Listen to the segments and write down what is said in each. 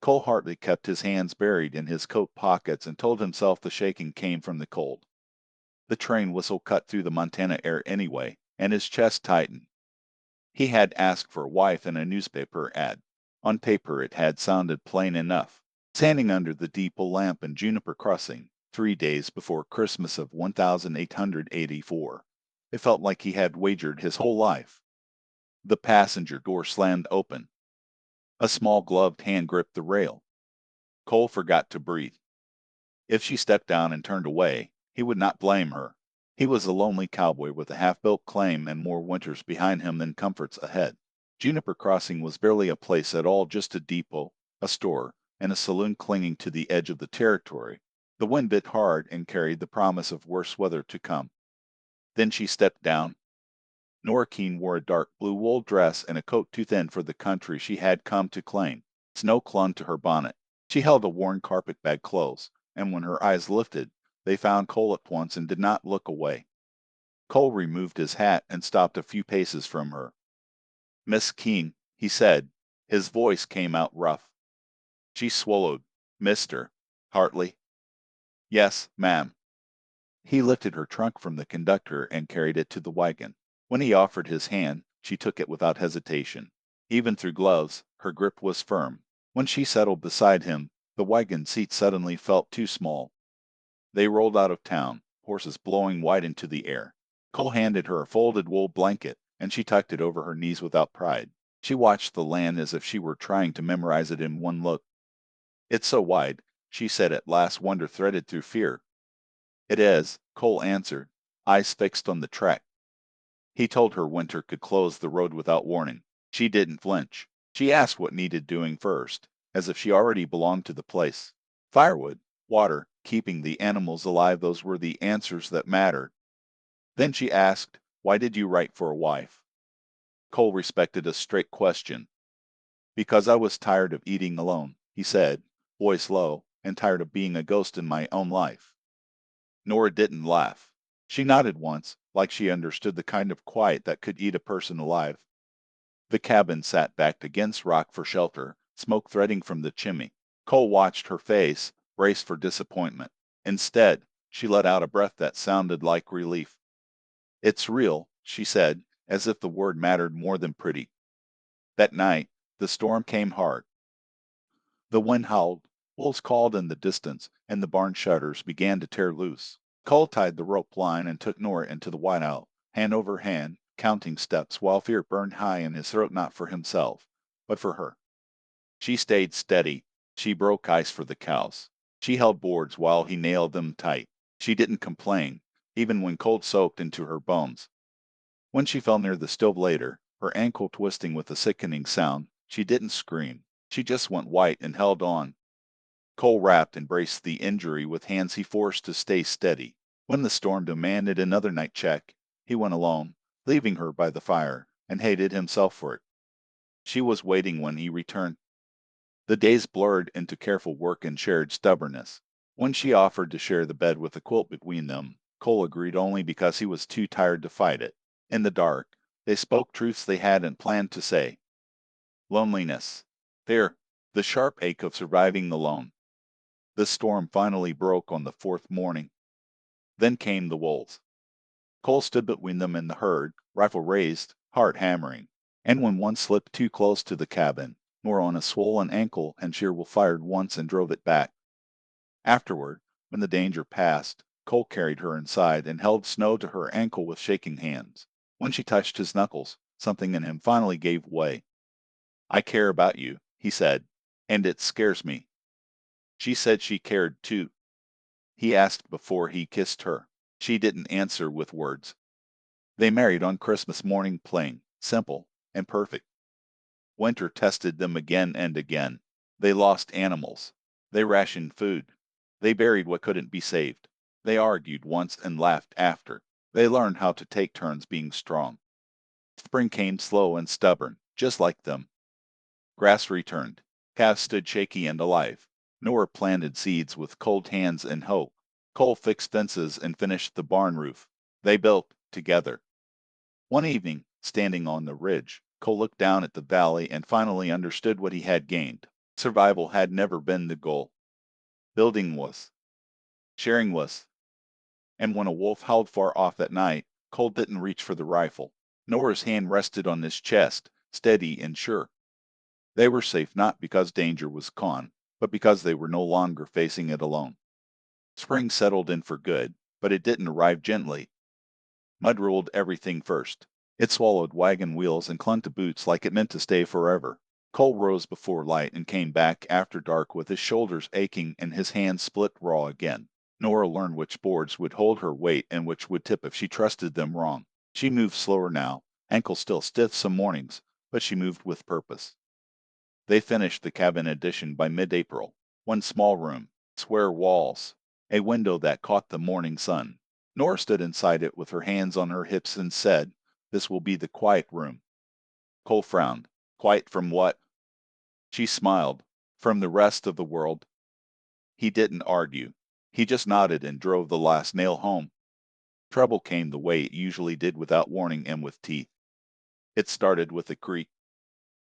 Cole Hartley kept his hands buried in his coat pockets and told himself the shaking came from the cold. The train whistle cut through the Montana air anyway, and his chest tightened. He had asked for a wife in a newspaper ad. On paper it had sounded plain enough. Standing under the depot lamp in Juniper Crossing, 3 days before Christmas of 1884. It felt like he had wagered his whole life. The passenger door slammed open. A small gloved hand gripped the rail. Cole forgot to breathe. If she stepped down and turned away, he would not blame her. He was a lonely cowboy with a half-built claim and more winters behind him than comforts ahead. Juniper Crossing was barely a place at all, just a depot, a store, and a saloon clinging to the edge of the territory. The wind bit hard and carried the promise of worse weather to come. Then she stepped down. Nora Keene wore a dark blue wool dress and a coat too thin for the country she had come to claim. Snow clung to her bonnet. She held a worn carpet bag close, and when her eyes lifted, they found Cole at once and did not look away. Cole removed his hat and stopped a few paces from her. "Miss Keene," he said. His voice came out rough. She swallowed. "Mr. Hartley?" "Yes, ma'am." He lifted her trunk from the conductor and carried it to the wagon. When he offered his hand, she took it without hesitation. Even through gloves, her grip was firm. When she settled beside him, the wagon seat suddenly felt too small. They rolled out of town, horses blowing wide into the air. Cole handed her a folded wool blanket, and she tucked it over her knees without pride. She watched the land as if she were trying to memorize it in one look. "It's so wide," she said at last, wonder threaded through fear. "It is," Cole answered, eyes fixed on the track. He told her winter could close the road without warning. She didn't flinch. She asked what needed doing first, as if she already belonged to the place. Firewood, water, keeping the animals alive, those were the answers that mattered. Then she asked, "Why did you write for a wife?" Cole respected a straight question. "Because I was tired of eating alone," he said, voice low, "and tired of being a ghost in my own life." Nora didn't laugh. She nodded once, like she understood the kind of quiet that could eat a person alive. The cabin sat backed against rock for shelter, smoke threading from the chimney. Cole watched her face, braced for disappointment. Instead, she let out a breath that sounded like relief. "It's real," she said, as if the word mattered more than pretty. That night, the storm came hard. The wind howled, wolves called in the distance, and the barn shutters began to tear loose. Cole tied the rope line and took Nora into the whiteout, hand over hand, counting steps, while fear burned high in his throat, not for himself, but for her. She stayed steady. She broke ice for the cows. She held boards while he nailed them tight. She didn't complain, even when cold soaked into her bones. When she fell near the stove later, her ankle twisting with a sickening sound, she didn't scream. She just went white and held on. Cole wrapped and braced the injury with hands he forced to stay steady. When the storm demanded another night check, he went alone, leaving her by the fire, and hated himself for it. She was waiting when he returned. The days blurred into careful work and shared stubbornness. When she offered to share the bed with a quilt between them, Cole agreed only because he was too tired to fight it. In the dark, they spoke truths they hadn't planned to say. Loneliness. There, the sharp ache of surviving alone. The storm finally broke on the fourth morning. Then came the wolves. Cole stood between them and the herd, rifle raised, heart hammering. And when one slipped too close to the cabin, Nora on a swollen ankle and Shearwell fired once and drove it back. Afterward, when the danger passed, Cole carried her inside and held snow to her ankle with shaking hands. When she touched his knuckles, something in him finally gave way. "I care about you," he said, "and it scares me." She said she cared too. He asked before he kissed her. She didn't answer with words. They married on Christmas morning, plain, simple, and perfect. Winter tested them again and again. They lost animals. They rationed food. They buried what couldn't be saved. They argued once and laughed after. They learned how to take turns being strong. Spring came slow and stubborn, just like them. Grass returned. Calves stood shaky and alive. Nora planted seeds with cold hands and hope. Cole fixed fences and finished the barn roof. They built together. One evening, standing on the ridge, Cole looked down at the valley and finally understood what he had gained. Survival had never been the goal. Building was. Sharing was. And when a wolf howled far off that night, Cole didn't reach for the rifle. Nora's hand rested on his chest, steady and sure. They were safe not because danger was gone, but because they were no longer facing it alone. Spring settled in for good, but it didn't arrive gently. Mud ruled everything first. It swallowed wagon wheels and clung to boots like it meant to stay forever. Cole rose before light and came back after dark with his shoulders aching and his hands split raw again. Nora learned which boards would hold her weight and which would tip if she trusted them wrong. She moved slower now, ankles still stiff some mornings, but she moved with purpose. They finished the cabin addition by mid-April. One small room, square walls, a window that caught the morning sun. Nora stood inside it with her hands on her hips and said, "This will be the quiet room." Cole frowned. Quiet from what? She smiled. From the rest of the world. He didn't argue. He just nodded and drove the last nail home. Trouble came the way it usually did without warning and with teeth. It started with a creak.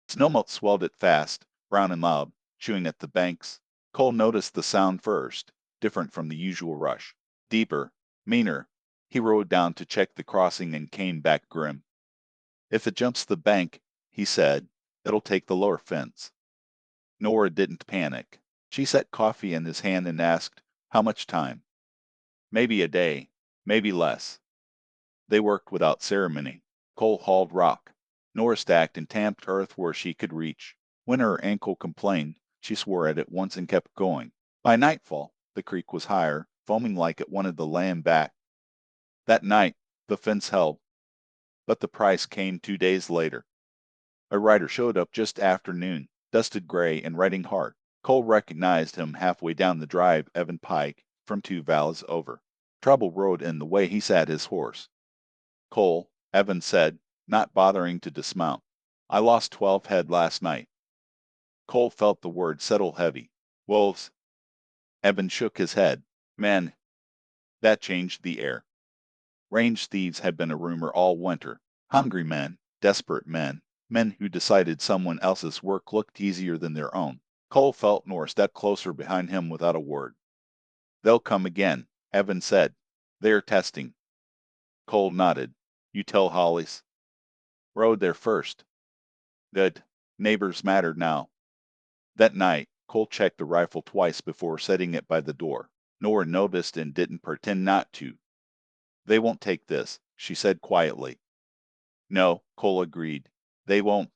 Snowmelt swelled it fast, brown and loud, chewing at the banks. Cole noticed the sound first, different from the usual rush. Deeper, meaner. He rode down to check the crossing and came back grim. "If it jumps the bank," he said, "it'll take the lower fence." Nora didn't panic. She set coffee in his hand and asked, "How much time?" "Maybe a day, maybe less." They worked without ceremony. Cole hauled rock. Nora stacked and tamped earth where she could reach. When her ankle complained, she swore at it once and kept going. By nightfall, the creek was higher, foaming like it wanted the land back. That night, the fence held, but the price came 2 days later. A rider showed up just after noon, dusted gray and riding hard. Cole recognized him halfway down the drive, Evan Pike, from 2 valleys over. Trouble rode in the way he sat his horse. "Cole," Evan said, not bothering to dismount, "I lost 12 head last night." Cole felt the word settle heavy. "Wolves?" Evan shook his head. "Men." That changed the air. Range thieves had been a rumor all winter. Hungry men, desperate men, men who decided someone else's work looked easier than their own. Cole felt Nor step closer behind him without a word. "They'll come again," Evan said. "They're testing." Cole nodded. "You tell Hollis." "Rode there first." "Good. Neighbors mattered now." That night, Cole checked the rifle twice before setting it by the door. Nora noticed and didn't pretend not to. "They won't take this," she said quietly. "No," Cole agreed. "They won't."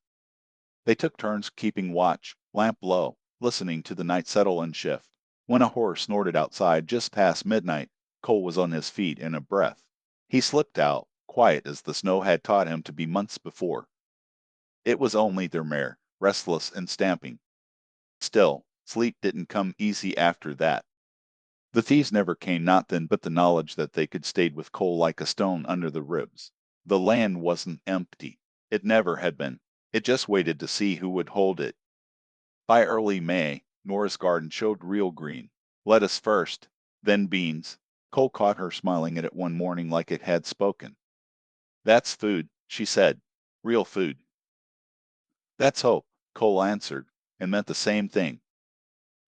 They took turns keeping watch, lamp low, listening to the night settle and shift. When a horse snorted outside just past midnight, Cole was on his feet in a breath. He slipped out, quiet as the snow had taught him to be months before. It was only their mare, restless and stamping. Still, sleep didn't come easy after that. The thieves never came, not then, but the knowledge that they could stayed with Cole like a stone under the ribs. The land wasn't empty. It never had been. It just waited to see who would hold it. By early May, Nora's garden showed real green. Lettuce first, then beans. Cole caught her smiling at it one morning like it had spoken. "That's food," she said. "Real food." "That's hope," Cole answered, and meant the same thing.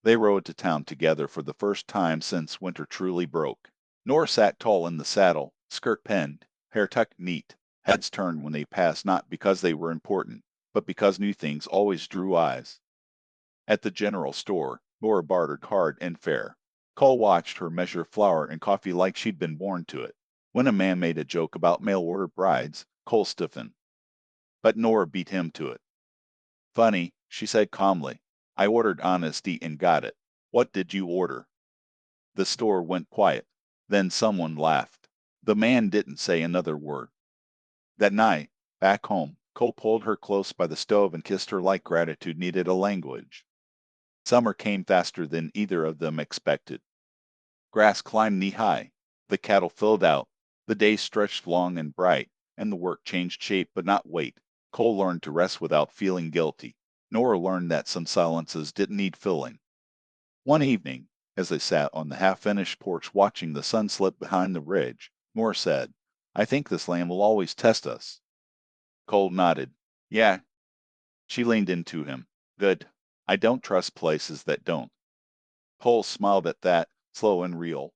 They rode to town together for the first time since winter truly broke. Nora sat tall in the saddle, skirt pinned, hair tucked neat, heads turned when they passed not because they were important, but because new things always drew eyes. At the general store, Nora bartered hard and fair. Cole watched her measure flour and coffee like she'd been born to it. When a man made a joke about mail-order brides, Cole stiffened. But Nora beat him to it. "Funny," she said calmly. "I ordered honesty and got it. What did you order?" The store went quiet. Then someone laughed. The man didn't say another word. That night, back home, Cole pulled her close by the stove and kissed her like gratitude needed a language. Summer came faster than either of them expected. Grass climbed knee-high. The cattle filled out. The days stretched long and bright, and the work changed shape but not weight. Cole learned to rest without feeling guilty. Nora learned that some silences didn't need filling. One evening, as they sat on the half-finished porch watching the sun slip behind the ridge, Nora said, "I think this land will always test us." Cole nodded. "Yeah." She leaned into him. "Good. I don't trust places that don't. Cole smiled at that, slow and real.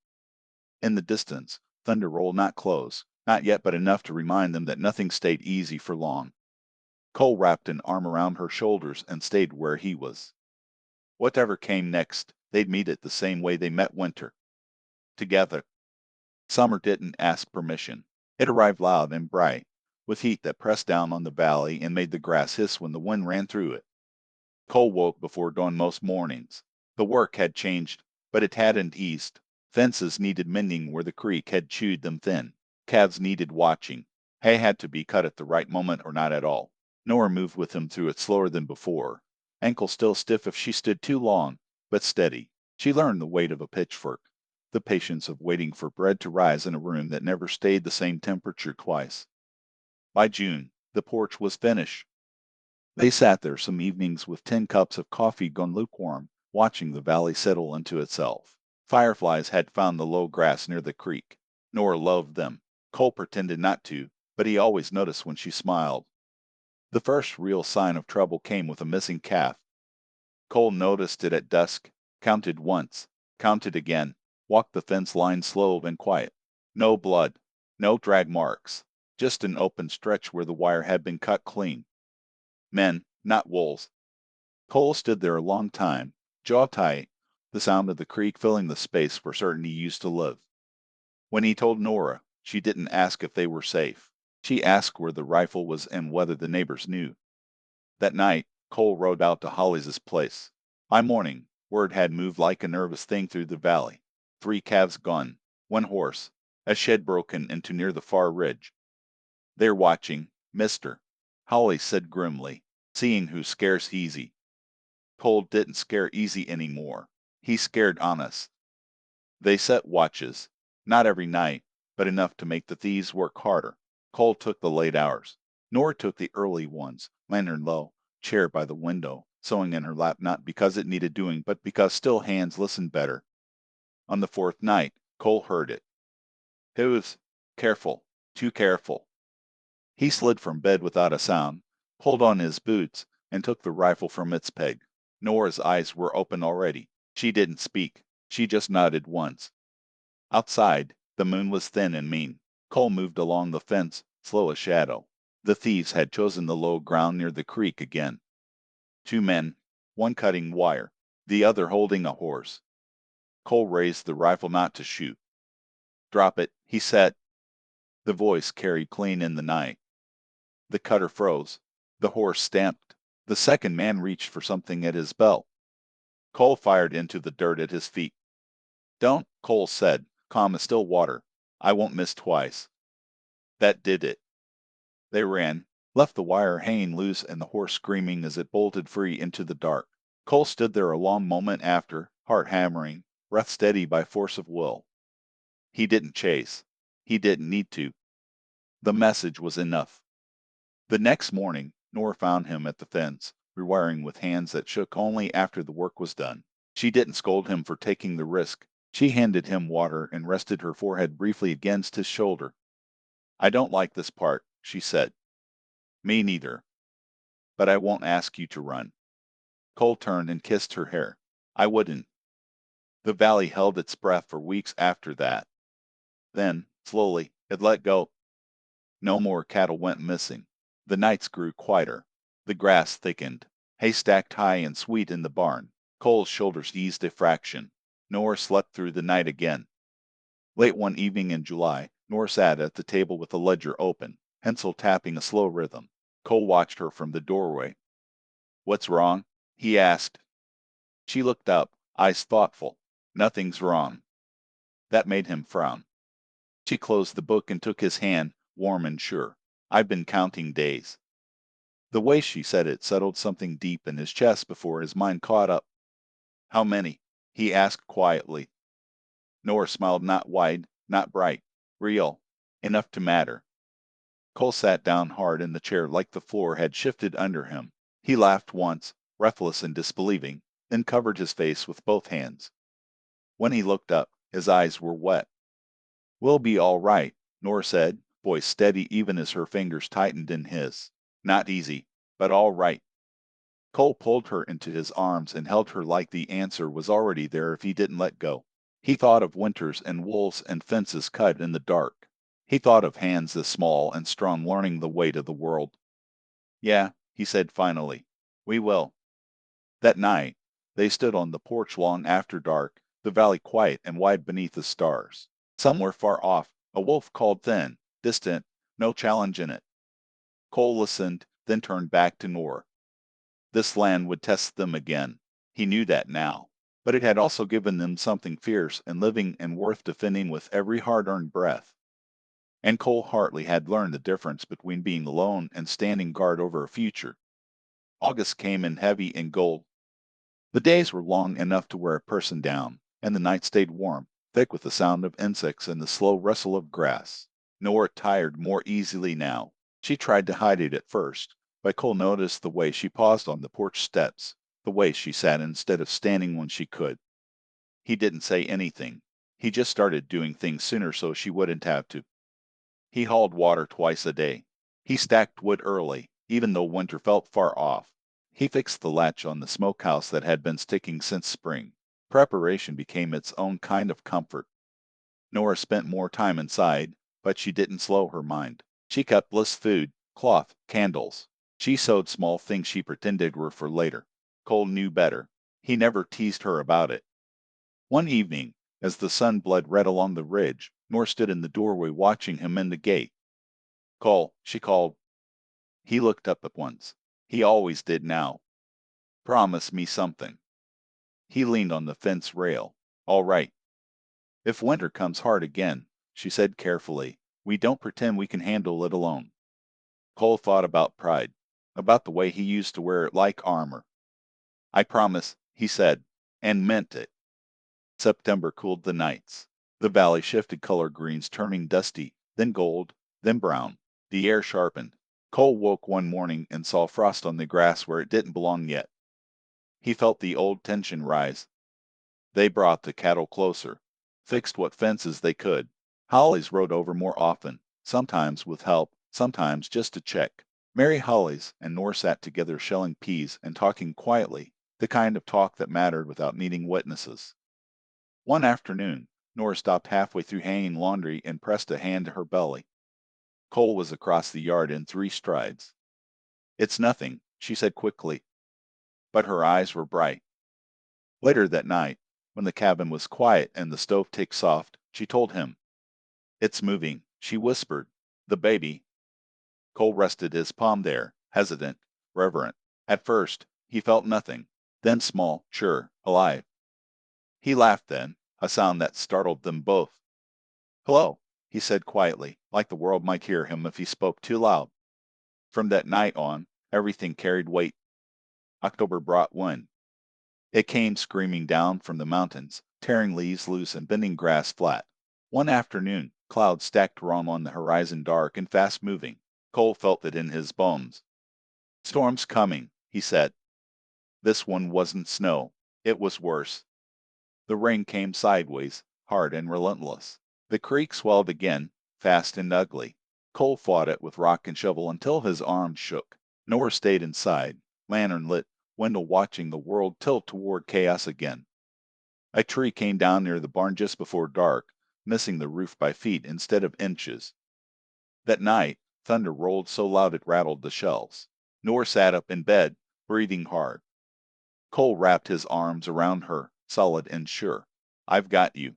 In the distance, thunder rolled not close, not yet, but enough to remind them that nothing stayed easy for long. Cole wrapped an arm around her shoulders and stayed where he was. Whatever came next, they'd meet it the same way they met winter, together. Summer didn't ask permission. It arrived loud and bright, with heat that pressed down on the valley and made the grass hiss when the wind ran through it. Cole woke before dawn most mornings. The work had changed, but it hadn't eased. Fences needed mending where the creek had chewed them thin. Calves needed watching. Hay had to be cut at the right moment or not at all. Nora moved with him through it slower than before, ankles still stiff if she stood too long, but steady. She learned the weight of a pitchfork, the patience of waiting for bread to rise in a room that never stayed the same temperature twice. By June, the porch was finished. They sat there some evenings with 10 cups of coffee gone lukewarm, watching the valley settle into itself. Fireflies had found the low grass near the creek. Nora loved them. Cole pretended not to, but he always noticed when she smiled. The first real sign of trouble came with a missing calf. Cole noticed it at dusk, counted once, counted again, walked the fence line slow and quiet. No blood, no drag marks, just an open stretch where the wire had been cut clean. Men, not wolves. Cole stood there a long time, jaw tight, the sound of the creek filling the space where certainty used to live. When he told Nora, she didn't ask if they were safe. She asked where the rifle was and whether the neighbors knew. That night, Cole rode out to Hollis's place. By morning, word had moved like a nervous thing through the valley. 3 calves gone, 1 horse, a shed broken into near the far ridge. They're watching, mister, Hollis said grimly, seeing who scares easy. Cole didn't scare easy anymore. He scared honest. They set watches, not every night, but enough to make the thieves work harder. Cole took the late hours. Nora took the early ones, lantern low, chair by the window, sewing in her lap not because it needed doing, but because still hands listened better. On the 4th night, Cole heard it. It was careful, too careful. He slid from bed without a sound, pulled on his boots, and took the rifle from its peg. Nora's eyes were open already. She didn't speak. She just nodded once. Outside, the moon was thin and mean. Cole moved along the fence, slow as shadow. The thieves had chosen the low ground near the creek again. 2 men, one cutting wire, the other holding a horse. Cole raised the rifle not to shoot. Drop it, he said. The voice carried clean in the night. The cutter froze. The horse stamped. The second man reached for something at his belt. Cole fired into the dirt at his feet. Don't, Cole said, calm as still water. I won't miss twice. That did it. They ran, left the wire hanging loose and the horse screaming as it bolted free into the dark. Cole stood there a long moment after, heart hammering, breath steady by force of will. He didn't chase. He didn't need to. The message was enough. The next morning, Nora found him at the fence, rewiring with hands that shook only after the work was done. She didn't scold him for taking the risk. She handed him water and rested her forehead briefly against his shoulder. I don't like this part, she said. Me neither. But I won't ask you to run. Cole turned and kissed her hair. I wouldn't. The valley held its breath for weeks after that. Then, slowly, it let go. No more cattle went missing. The nights grew quieter. The grass thickened. Hay stacked high and sweet in the barn. Cole's shoulders eased a fraction. Nora slept through the night again. Late one evening in July, Nora sat at the table with the ledger open, pencil tapping a slow rhythm. Cole watched her from the doorway. What's wrong? He asked. She looked up, eyes thoughtful. Nothing's wrong. That made him frown. She closed the book and took his hand, warm and sure. I've been counting days. The way she said it settled something deep in his chest before his mind caught up. How many? He asked quietly. Nora smiled, not wide, not bright. Real. Enough to matter. Cole sat down hard in the chair like the floor had shifted under him. He laughed once, breathless and disbelieving, then covered his face with both hands. When he looked up, his eyes were wet. We'll be all right, Nora said, voice steady even as her fingers tightened in his. Not easy, but all right. Cole pulled her into his arms and held her like the answer was already there if he didn't let go. He thought of winters and wolves and fences cut in the dark. He thought of hands this small and strong learning the weight of the world. Yeah, he said finally. We will. That night, they stood on the porch long after dark, the valley quiet and wide beneath the stars. Somewhere far off, a wolf called thin, distant, no challenge in it. Cole listened, then turned back to Nor. This land would test them again. He knew that now. But it had also given them something fierce and living and worth defending with every hard-earned breath. And Cole Hartley had learned the difference between being alone and standing guard over a future. August came in heavy and gold. The days were long enough to wear a person down, and the night stayed warm, thick with the sound of insects and the slow rustle of grass. Nora tired more easily now. She tried to hide it at first, but Cole noticed the way she paused on the porch steps, the way she sat instead of standing when she could. He didn't say anything. He just started doing things sooner so she wouldn't have to. He hauled water twice a day. He stacked wood early, even though winter felt far off. He fixed the latch on the smokehouse that had been sticking since spring. Preparation became its own kind of comfort. Nora spent more time inside, but she didn't slow her mind. She kept list food, cloth, candles. She sewed small things she pretended were for later. Cole knew better. He never teased her about it. One evening, as the sun bled red along the ridge, Nora stood in the doorway watching him in the gate. Cole, she called. He looked up at once. He always did now. Promise me something. He leaned on the fence rail. All right. If winter comes hard again, she said carefully, we don't pretend we can handle it alone. Cole thought about pride, about the way he used to wear it like armor. I promise, he said, and meant it. September cooled the nights. The valley shifted color greens turning dusty, then gold, then brown. The air sharpened. Cole woke one morning and saw frost on the grass where it didn't belong yet. He felt the old tension rise. They brought the cattle closer, fixed what fences they could. Hollies rode over more often, sometimes with help, sometimes just to check. Mary Hollies and Nor sat together shelling peas and talking quietly, the kind of talk that mattered without needing witnesses. One afternoon, Nora stopped halfway through hanging laundry and pressed a hand to her belly. Cole was across the yard in 3 strides. It's nothing, she said quickly, but her eyes were bright. Later that night, when the cabin was quiet and the stove ticked soft, she told him. It's moving, she whispered. The baby. Cole rested his palm there, hesitant, reverent. At first, he felt nothing, then small, sure, alive. He laughed then, a sound that startled them both. Hello, he said quietly, like the world might hear him if he spoke too loud. From that night on, everything carried weight. October brought wind. It came screaming down from the mountains, tearing leaves loose and bending grass flat. One afternoon, clouds stacked wrong on the horizon dark and fast-moving. Cole felt it in his bones. Storm's coming, he said. This one wasn't snow. It was worse. The rain came sideways, hard and relentless. The creek swelled again, fast and ugly. Cole fought it with rock and shovel until his arms shook. Nora stayed inside, lantern lit, window watching the world tilt toward chaos again. A tree came down near the barn just before dark, missing the roof by feet instead of inches. That night, thunder rolled so loud it rattled the shelves. Nora sat up in bed, breathing hard. Cole wrapped his arms around her, solid and sure. I've got you.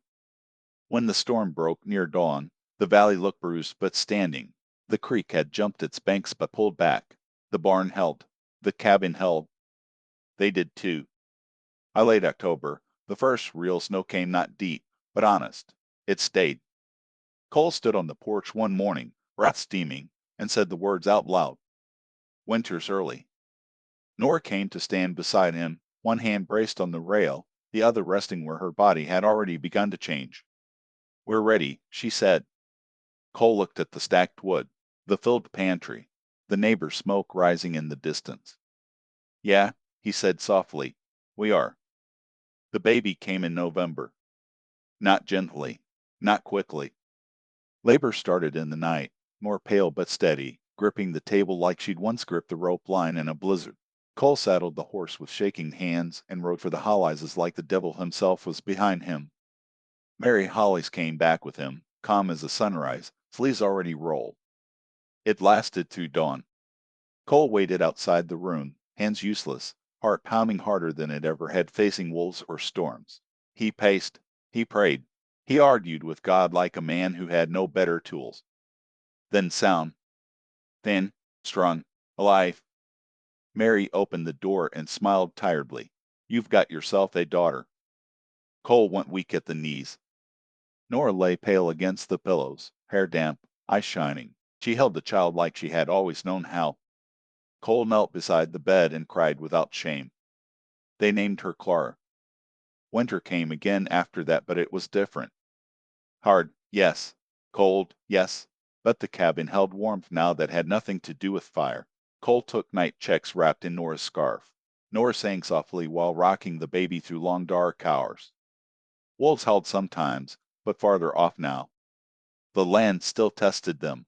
When the storm broke near dawn, the valley looked bruised but standing. The creek had jumped its banks but pulled back. The barn held. The cabin held. They did too. I late October. The first real snow came not deep, but honest. It stayed. Cole stood on the porch one morning, breath steaming, and said the words out loud. Winter's early. Nora came to stand beside him, one hand braced on the rail, the other resting where her body had already begun to change. We're ready, she said. Cole looked at the stacked wood, the filled pantry, the neighbor's smoke rising in the distance. Yeah, he said softly, we are. The baby came in November. Not gently, not quickly. Labor started in the night, more pale but steady, gripping the table like she'd once gripped the rope line in a blizzard. Cole saddled the horse with shaking hands and rode for the Hollises like the devil himself was behind him. Mary Hollis came back with him, calm as the sunrise, sleeves already rolled. It lasted through dawn. Cole waited outside the ruin, hands useless, heart pounding harder than it ever had facing wolves or storms. He paced, he prayed, he argued with God like a man who had no better tools. Then sound, thin, strong, alive. Mary opened the door and smiled tiredly. You've got yourself a daughter. Cole went weak at the knees. Nora lay pale against the pillows, hair damp, eyes shining. She held the child like she had always known how. Cole knelt beside the bed and cried without shame. They named her Clara. Winter came again after that, but it was different. Hard, yes. Cold, yes. But the cabin held warmth now that had nothing to do with fire. Cole took night checks wrapped in Nora's scarf. Nora sang softly while rocking the baby through long dark hours. Wolves howled sometimes, but farther off now. The land still tested them.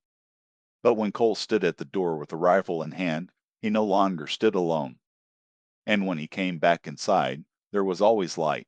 But when Cole stood at the door with a rifle in hand, he no longer stood alone. And when he came back inside, there was always light.